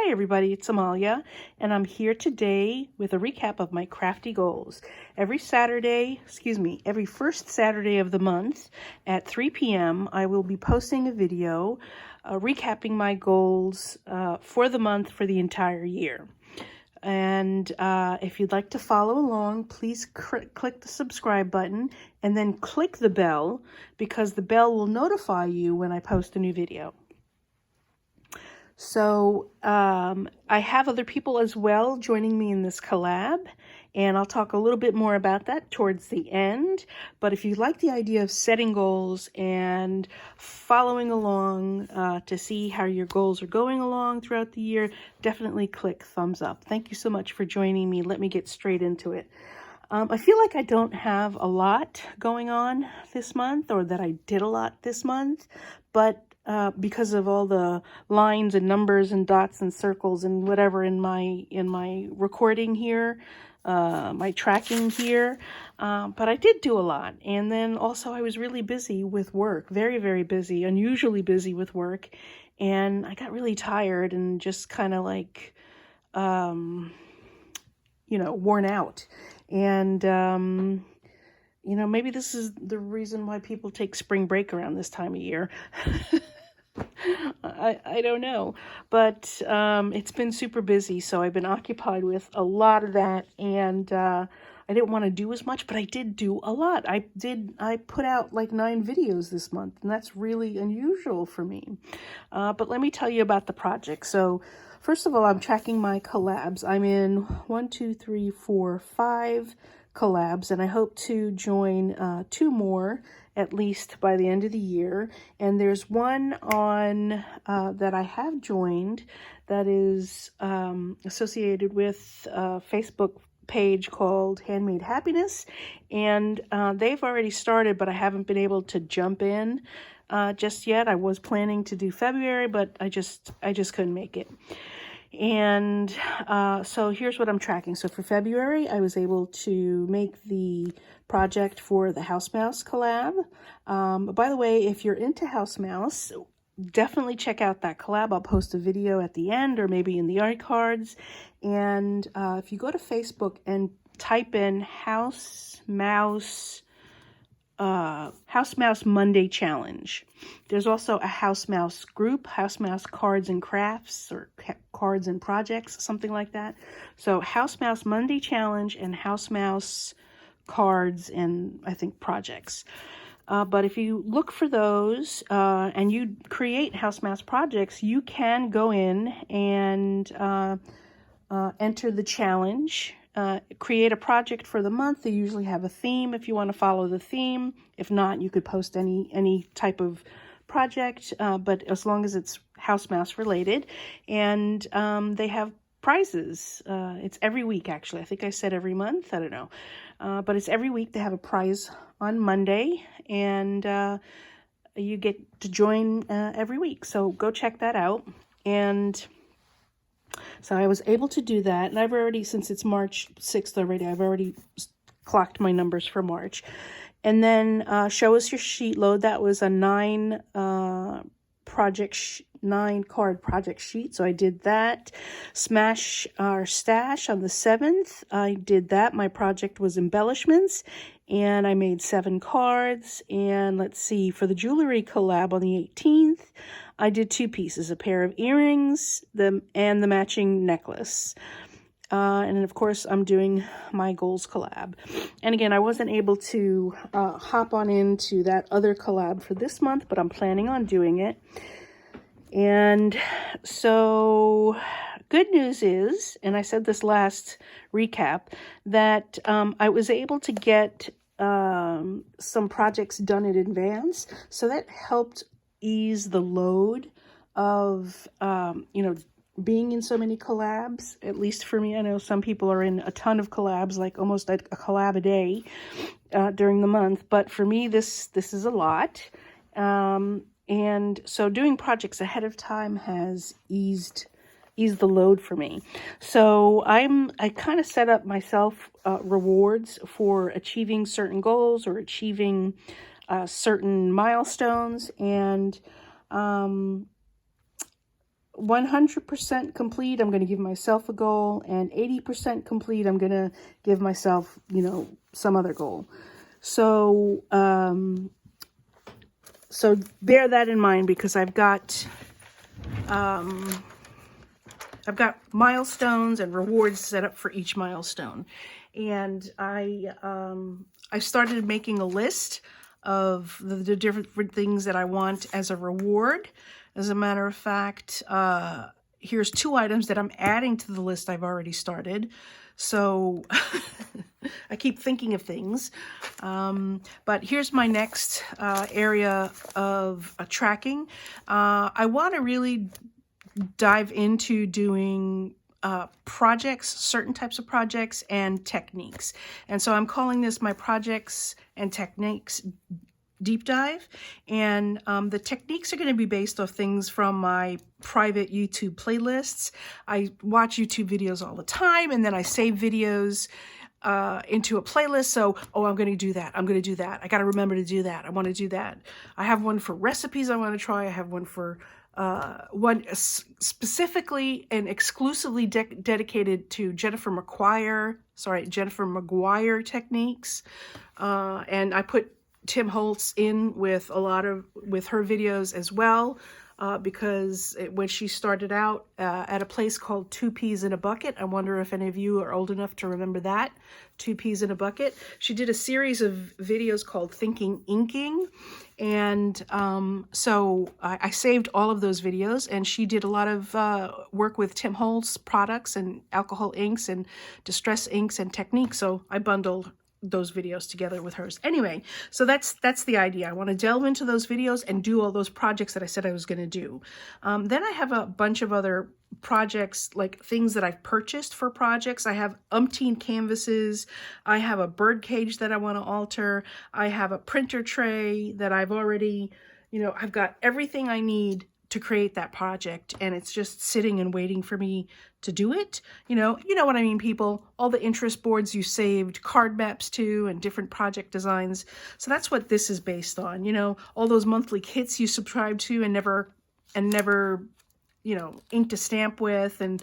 Hi everybody, it's Amalia, and I'm here today with a recap of my crafty goals. Every first Saturday of the month at 3 p.m. I will be posting a video recapping my goals for the month for the entire year. And if you'd like to follow along, please click the subscribe button and then click the bell, because the bell will notify you when I post a new video. So I have other people as well joining me in this collab, and I'll talk a little bit more about that towards the end. But if you like the idea of setting goals and following along to see how your goals are going along throughout the year, definitely click thumbs up. Thank you so much for joining me. Let me get straight into it. I feel like I don't have a lot going on this month, or that I did a lot this month, but because of all the lines and numbers and dots and circles and whatever in my recording here, my tracking here, but I did do a lot. And then also I was really busy with work, very, very busy, unusually busy with work. And I got really tired and just kind of like, worn out. And, maybe this is the reason why people take spring break around this time of year. I don't know, but it's been super busy, so I've been occupied with a lot of that, and I didn't want to do as much, but I did do a lot. I put out like 9 videos this month, and that's really unusual for me. But let me tell you about the project. So first of all, I'm tracking my collabs. I'm in 5 collabs, and I hope to join 2 more at least by the end of the year. And there's one on that I have joined that is associated with a Facebook page called Handmade Happiness, and they've already started, but I haven't been able to jump in just yet. I was planning to do February, but I just couldn't make it. And so here's what I'm tracking. So for February, I was able to make the project for the House Mouse collab. By the way, if you're into House Mouse, definitely check out that collab. I'll post a video at the end or maybe in the art cards. And if you go to Facebook and type in House Mouse Monday Challenge. There's also a House Mouse group, House Mouse Cards and Crafts, or Cards and Projects, something like that. So House Mouse Monday Challenge and House Mouse Cards and, I think, Projects. But if you look for those and you create House Mouse projects, you can go in and enter the challenge. Create a project for the month. They usually have a theme if you want to follow the theme. If not, you could post any type of project, but as long as it's House Mouse related. And they have prizes. It's every week, actually. I think I said every month. I don't know. But it's every week. They have a prize on Monday, and you get to join every week. So go check that out. And so I was able to do that, and I've already, since it's March 6th already, I've already clocked my numbers for March. And then show us your sheet load. That was a 9 card project sheet, so I did that. Smash our stash on the 7th. I did that. My project was embellishments, and I made 7 cards. And let's see, for the jewelry collab on the 18th, I did 2 pieces, a pair of earrings and the matching necklace. And of course, I'm doing my goals collab. And again, I wasn't able to hop on into that other collab for this month, but I'm planning on doing it. And so good news is, and I said this last recap, that I was able to get some projects done in advance. So that helped ease the load of, being in so many collabs. At least for me, I know some people are in a ton of collabs, like almost a collab a day during the month. But for me, this is a lot. And so doing projects ahead of time has eased the load for me. So I kind of set up myself rewards for achieving certain goals or achieving certain milestones. And 100% complete, I'm going to give myself a goal, and 80% complete, I'm going to give myself, you know, some other goal. So, so bear that in mind, because I've got milestones and rewards set up for each milestone. And I started making a list of the different things that I want as a reward. As a matter of fact, here's 2 items that I'm adding to the list I've already started. So I keep thinking of things. But here's my next area of tracking. I want to really dive into doing projects, certain types of projects and techniques. And so I'm calling this my projects and techniques deep dive. And the techniques are going to be based off things from my private YouTube playlists. I watch YouTube videos all the time, and then I save videos into a playlist. So, oh, I'm going to do that. I'm going to do that. I got to remember to do that. I want to do that. I have one for recipes I want to try. I have one for one specifically and exclusively dedicated to Jennifer Maguire techniques. And I put Tim Holtz in with with her videos as well, because when she started out at a place called 2 Peas in a Bucket, I wonder if any of you are old enough to remember that, 2 Peas in a Bucket. She did a series of videos called Thinking Inking, and so I saved all of those videos, and she did a lot of work with Tim Holtz products and alcohol inks and distress inks and techniques, so I bundled those videos together with hers. Anyway, so that's the idea. I want to delve into those videos and do all those projects that I said I was going to do. Then I have a bunch of other projects, like things that I've purchased for projects. I have umpteen canvases. I have a bird cage that I want to alter. I have a printer tray that I've already, you know, I've got everything I need to create that project, and it's just sitting and waiting for me to do it. You know what I mean, people. All the interest boards you saved card maps to and different project designs. So that's what this is based on. You know, all those monthly kits you subscribed to and never, you know, inked a stamp with, and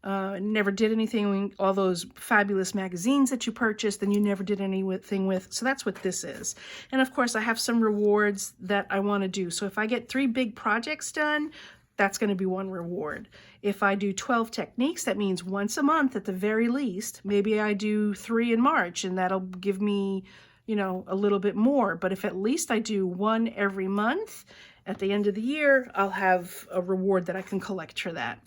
never did anything, all those fabulous magazines that you purchased and you never did anything with. So that's what this is. And of course, I have some rewards that I want to do. So if I get 3 big projects done, that's going to be 1 reward. If I do 12 techniques, that means once a month at the very least. Maybe I do 3 in March, and that'll give me, you know, a little bit more. But if at least I do 1 every month, at the end of the year, I'll have a reward that I can collect for that.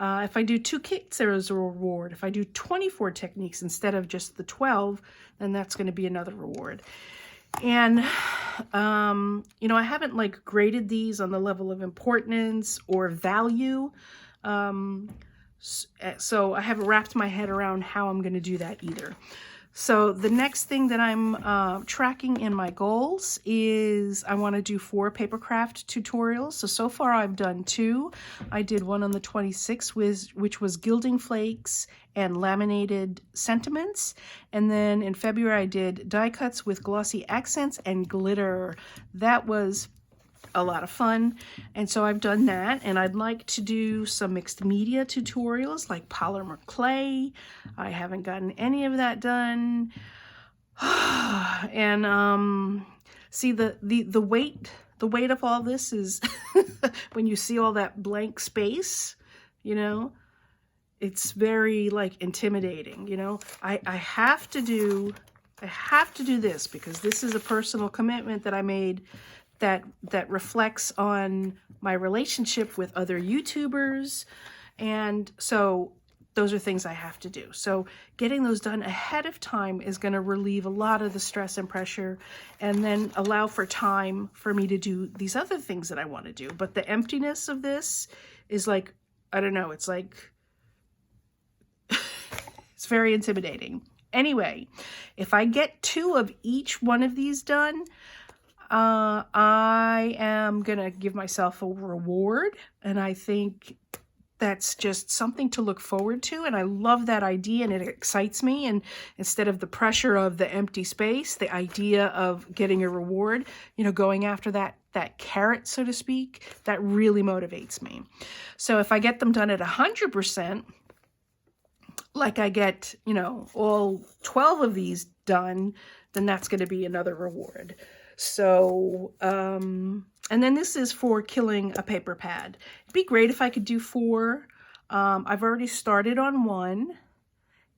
If I do 2 kits, there is a reward. If I do 24 techniques instead of just the 12, then that's going to be another reward. And, you know, I haven't like graded these on the level of importance or value. So I haven't wrapped my head around how I'm going to do that either. So the next thing that I'm tracking in my goals is I want to do 4 papercraft tutorials. So far I've done 2. I did one on the 26th, which was gilding flakes and laminated sentiments. And then in February I did die cuts with glossy accents and glitter. That was a lot of fun, and so I've done that, and I'd like to do some mixed media tutorials like polymer clay. I haven't gotten any of that done. And see, the weight of all this is when you see all that blank space, you know, it's very like intimidating. You know, I have to do this because this is a personal commitment that I made that reflects on my relationship with other YouTubers. And so those are things I have to do. So getting those done ahead of time is going to relieve a lot of the stress and pressure, and then allow for time for me to do these other things that I want to do. But the emptiness of this is like, I don't know, it's like, it's very intimidating. Anyway, if I get 2 of each one of these done, I am going to give myself a reward, and I think that's just something to look forward to. And I love that idea, and it excites me. And instead of the pressure of the empty space, the idea of getting a reward, you know, going after that carrot, so to speak, that really motivates me. So if I get them done at 100%, like I get, you know, all 12 of these done, then that's going to be another reward. So, and then this is for killing a paper pad. It'd be great if I could do 4. I've already started on 1,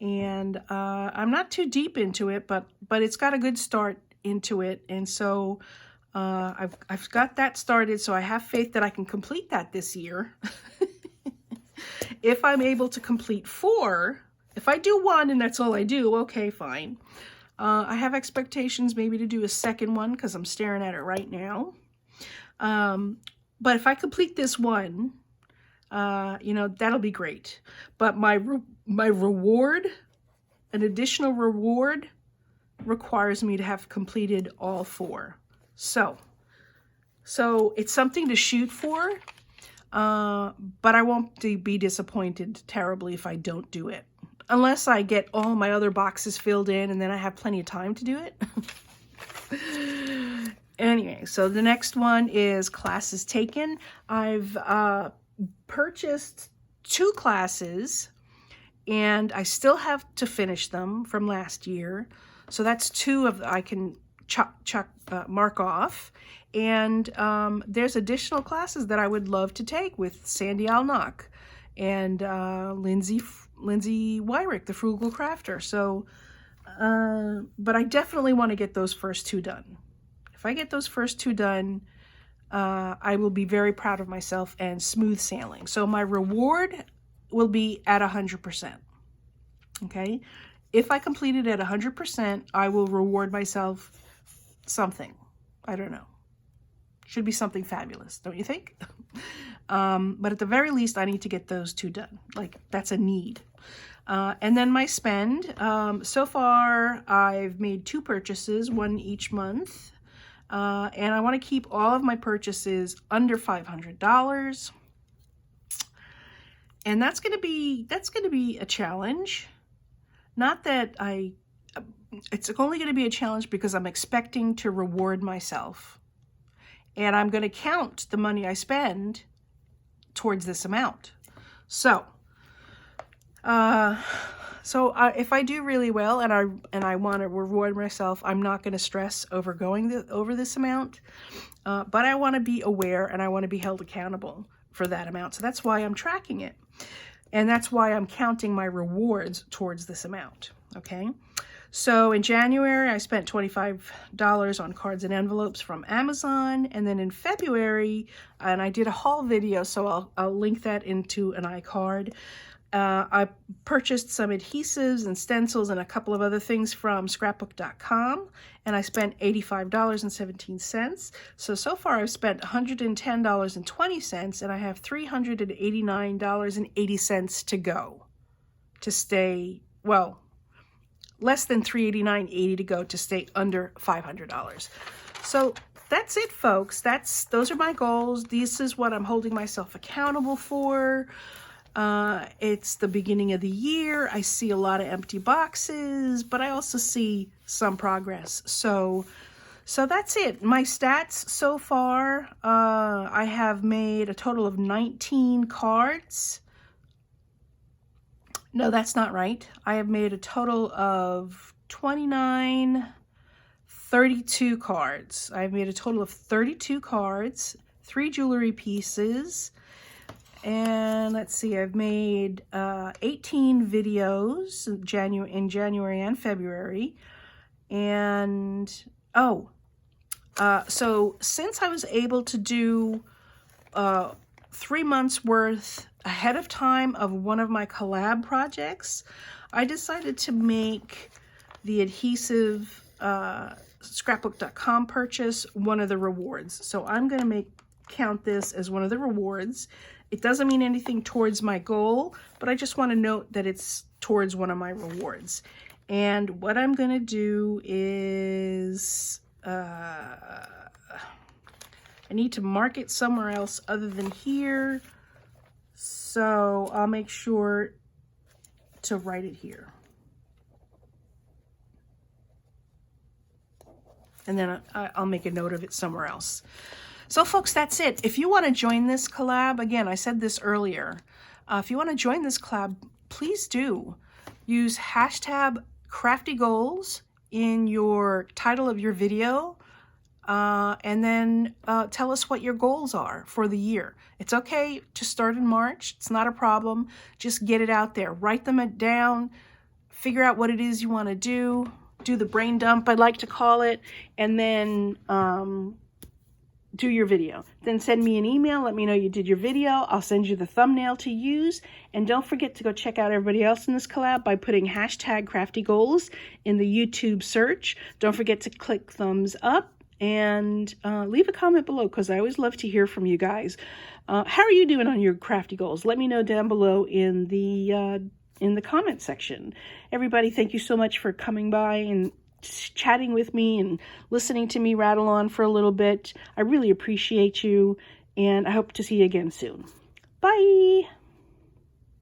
and I'm not too deep into it, but it's got a good start into it. And so I've got that started, so I have faith that I can complete that this year. If I'm able to complete 4, if I do 1 and that's all I do, okay, fine. I have expectations maybe to do a second one because I'm staring at it right now. But if I complete this 1, you know, that'll be great. But my reward, an additional reward, requires me to have completed all 4. So it's something to shoot for. But I won't be disappointed terribly if I don't do it. Unless I get all my other boxes filled in and then I have plenty of time to do it. Anyway, so the next one is classes taken. I've purchased 2 classes, and I still have to finish them from last year. So that's 2 of I can mark off. And there's additional classes that I would love to take with Sandy Alnock and Lindsay Wyrick, the Frugal Crafter. So, but I definitely want to get those first 2 done. If I get those first 2 done, I will be very proud of myself and smooth sailing. So my reward will be at 100%. Okay? If I complete it at 100%, I will reward myself something. I don't know. Should be something fabulous, don't you think? But at the very least, I need to get those 2 done. Like, that's a need. And then my spend. So far, I've made 2 purchases, 1 each month. And I want to keep all of my purchases under $500. And that's going to be a challenge. Not that it's only going to be a challenge because I'm expecting to reward myself. And I'm going to count the money I spend towards this amount. So if I do really well and I want to reward myself, I'm not going to stress over going over this amount. But I want to be aware and I want to be held accountable for that amount. So that's why I'm tracking it. And that's why I'm counting my rewards towards this amount. Okay. So in January, I spent $25 on cards and envelopes from Amazon. And then in February, and I did a haul video, so I'll link that into an iCard. I purchased some adhesives and stencils and a couple of other things from scrapbook.com, and I spent $85.17. So far I've spent $110.20, and I have $389.80 to go to stay, well, less than $389.80 to go to stay under $500. So that's it, folks. Those are my goals. This is what I'm holding myself accountable for. It's the beginning of the year. I see a lot of empty boxes, but I also see some progress. So that's it. My stats so far, I have made a total of 19 cards. No, that's not right. I have made a total of 32 cards. I've made a total of 32 cards, 3 jewelry pieces. And let's see, I've made 18 videos in January and February. And, so since I was able to do 3 months worth ahead of time of one of my collab projects, I decided to make the adhesive scrapbook.com purchase one of the rewards. So I'm going to count this as one of the rewards. It doesn't mean anything towards my goal, but I just want to note that it's towards one of my rewards. And what I'm going to do is I need to mark it somewhere else other than here. So I'll make sure to write it here. And then I'll make a note of it somewhere else. So folks, that's it. If you want to join this collab, again, I said this earlier, if you want to join this collab, please do. Use hashtag CRAFTYGOALS in your title of your video, and then tell us what your goals are for the year. It's okay to start in March. It's not a problem. Just get it out there. Write them down. Figure out what it is you want to do. Do the brain dump, I like to call it, and then do your video. Then send me an email. Let me know you did your video. I'll send you the thumbnail to use. And don't forget to go check out everybody else in this collab by putting hashtag CRAFTYGOALS in the YouTube search. Don't forget to click thumbs up and leave a comment below, because I always love to hear from you guys. How are you doing on your crafty goals? Let me know down below in the comment section. Everybody, thank you so much for coming by and chatting with me and listening to me rattle on for a little bit. I really appreciate you, and I hope to see you again soon. Bye!